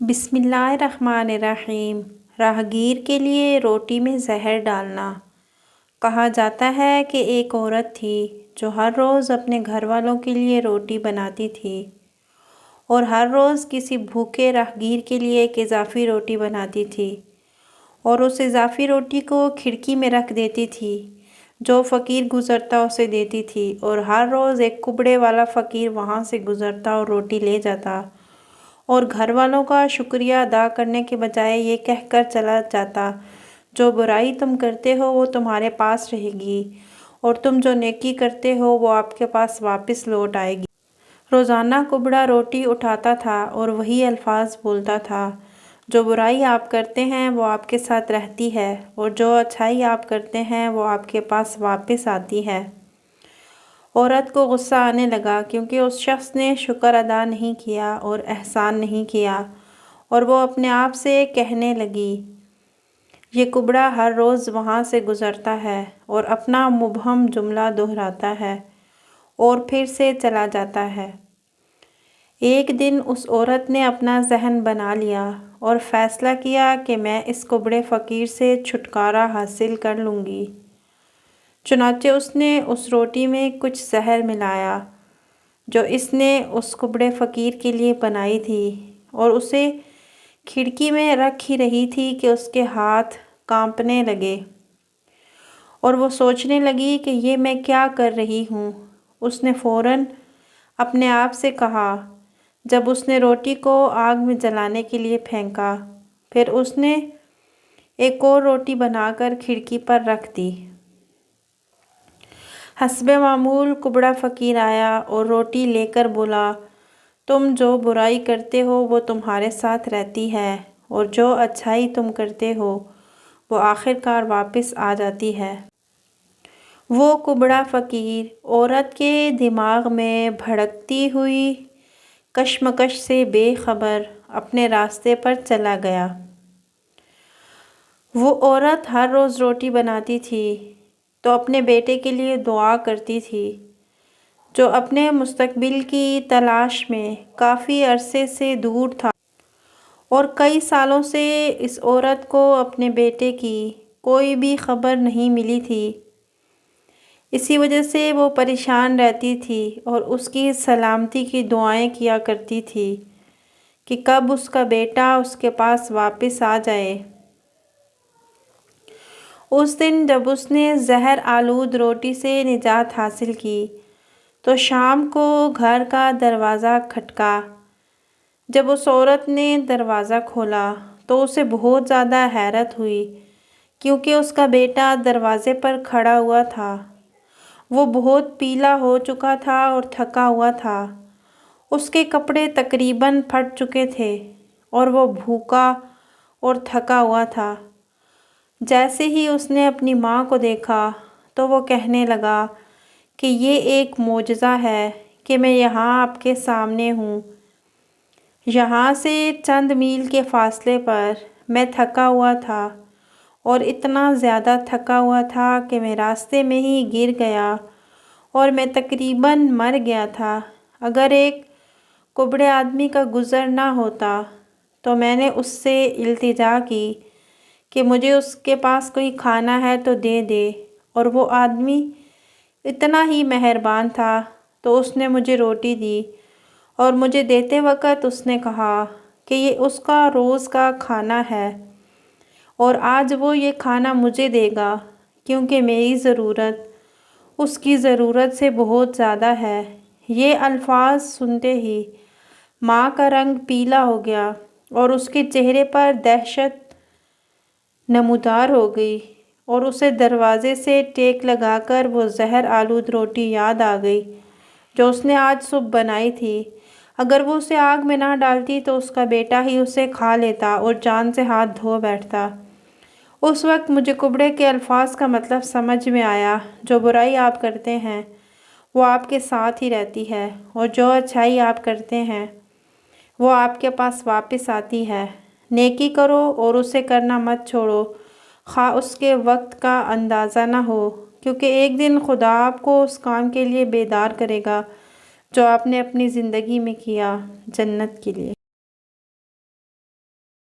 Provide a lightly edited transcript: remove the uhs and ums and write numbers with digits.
بسم اللہ الرحمن الرحیم۔ راہگیر کے لیے روٹی میں زہر ڈالنا۔ کہا جاتا ہے کہ ایک عورت تھی جو ہر روز اپنے گھر والوں کے لیے روٹی بناتی تھی اور ہر روز کسی بھوکے راہگیر کے لیے ایک اضافی روٹی بناتی تھی اور اس اضافی روٹی کو کھڑکی میں رکھ دیتی تھی۔ جو فقیر گزرتا اسے دیتی تھی اور ہر روز ایک کبڑے والا فقیر وہاں سے گزرتا اور روٹی لے جاتا اور گھر والوں کا شکریہ ادا کرنے کے بجائے یہ کہہ کر چلا جاتا، جو برائی تم کرتے ہو وہ تمہارے پاس رہے گی اور تم جو نیکی کرتے ہو وہ آپ کے پاس واپس لوٹ آئے گی۔ روزانہ کبڑا روٹی اٹھاتا تھا اور وہی الفاظ بولتا تھا، جو برائی آپ کرتے ہیں وہ آپ کے ساتھ رہتی ہے اور جو اچھائی آپ کرتے ہیں وہ آپ کے پاس واپس آتی ہے۔ عورت کو غصہ آنے لگا کیونکہ اس شخص نے شکر ادا نہیں کیا اور احسان نہیں کیا، اور وہ اپنے آپ سے کہنے لگی، یہ کبڑا ہر روز وہاں سے گزرتا ہے اور اپنا مبہم جملہ دہراتا ہے اور پھر سے چلا جاتا ہے۔ ایک دن اس عورت نے اپنا ذہن بنا لیا اور فیصلہ کیا کہ میں اس کبڑے فقیر سے چھٹکارا حاصل کر لوں گی۔ چنانچہ اس نے اس روٹی میں کچھ زہر ملایا جو اس نے اس کبڑے فقیر کے لیے بنائی تھی اور اسے کھڑکی میں رکھ ہی رہی تھی کہ اس کے ہاتھ کانپنے لگے اور وہ سوچنے لگی کہ یہ میں کیا کر رہی ہوں۔ اس نے فوراً اپنے آپ سے کہا، جب اس نے روٹی کو آگ میں جلانے کے لیے پھینکا، پھر اس نے ایک اور روٹی بنا کر کھڑکی پر رکھ دی۔ حسب معمول کبڑا فقیر آیا اور روٹی لے کر بولا، تم جو برائی کرتے ہو وہ تمہارے ساتھ رہتی ہے اور جو اچھائی تم کرتے ہو وہ آخر کار واپس آ جاتی ہے۔ وہ کبڑا فقیر عورت کے دماغ میں بھڑکتی ہوئی کشمکش سے بے خبر اپنے راستے پر چلا گیا۔ وہ عورت ہر روز روٹی بناتی تھی تو اپنے بیٹے کے لیے دعا کرتی تھی، جو اپنے مستقبل کی تلاش میں کافی عرصے سے دور تھا، اور کئی سالوں سے اس عورت کو اپنے بیٹے کی کوئی بھی خبر نہیں ملی تھی۔ اسی وجہ سے وہ پریشان رہتی تھی اور اس کی سلامتی کی دعائیں کیا کرتی تھی کہ کب اس کا بیٹا اس کے پاس واپس آ جائے۔ اس دن جب اس نے زہر آلود روٹی سے نجات حاصل کی تو شام کو گھر کا دروازہ کھٹکا۔ جب اس عورت نے دروازہ کھولا تو اسے بہت زیادہ حیرت ہوئی کیونکہ اس کا بیٹا دروازے پر کھڑا ہوا تھا۔ وہ بہت پیلا ہو چکا تھا اور تھکا ہوا تھا، اس کے کپڑے تقریباً پھٹ چکے تھے اور وہ بھوکا اور تھکا ہوا تھا۔ جیسے ہی اس نے اپنی ماں کو دیکھا تو وہ کہنے لگا کہ یہ ایک معجزہ ہے کہ میں یہاں آپ کے سامنے ہوں۔ یہاں سے چند میل کے فاصلے پر میں تھکا ہوا تھا اور اتنا زیادہ تھکا ہوا تھا کہ میں راستے میں ہی گر گیا اور میں تقریباً مر گیا تھا۔ اگر ایک کبڑے آدمی کا گزر نہ ہوتا تو میں نے اس سے التجا کی کہ مجھے اس کے پاس کوئی کھانا ہے تو دے دے، اور وہ آدمی اتنا ہی مہربان تھا تو اس نے مجھے روٹی دی، اور مجھے دیتے وقت اس نے کہا کہ یہ اس کا روز کا کھانا ہے اور آج وہ یہ کھانا مجھے دے گا کیونکہ میری ضرورت اس کی ضرورت سے بہت زیادہ ہے۔ یہ الفاظ سنتے ہی ماں کا رنگ پیلا ہو گیا اور اس کے چہرے پر دہشت نمودار ہو گئی اور اسے دروازے سے ٹیک لگا کر وہ زہر آلود روٹی یاد آ گئی جو اس نے آج صبح بنائی تھی۔ اگر وہ اسے آگ میں نہ ڈالتی تو اس کا بیٹا ہی اسے کھا لیتا اور جان سے ہاتھ دھو بیٹھتا۔ اس وقت مجھے کبڑے کے الفاظ کا مطلب سمجھ میں آیا، جو برائی آپ کرتے ہیں وہ آپ کے ساتھ ہی رہتی ہے اور جو اچھائی آپ کرتے ہیں وہ آپ کے پاس واپس آتی ہے۔ نیکی کرو اور اسے کرنا مت چھوڑو، خواہ اس کے وقت کا اندازہ نہ ہو، کیونکہ ایک دن خدا آپ کو اس کام کے لیے بیدار کرے گا جو آپ نے اپنی زندگی میں کیا، جنت کے لیے۔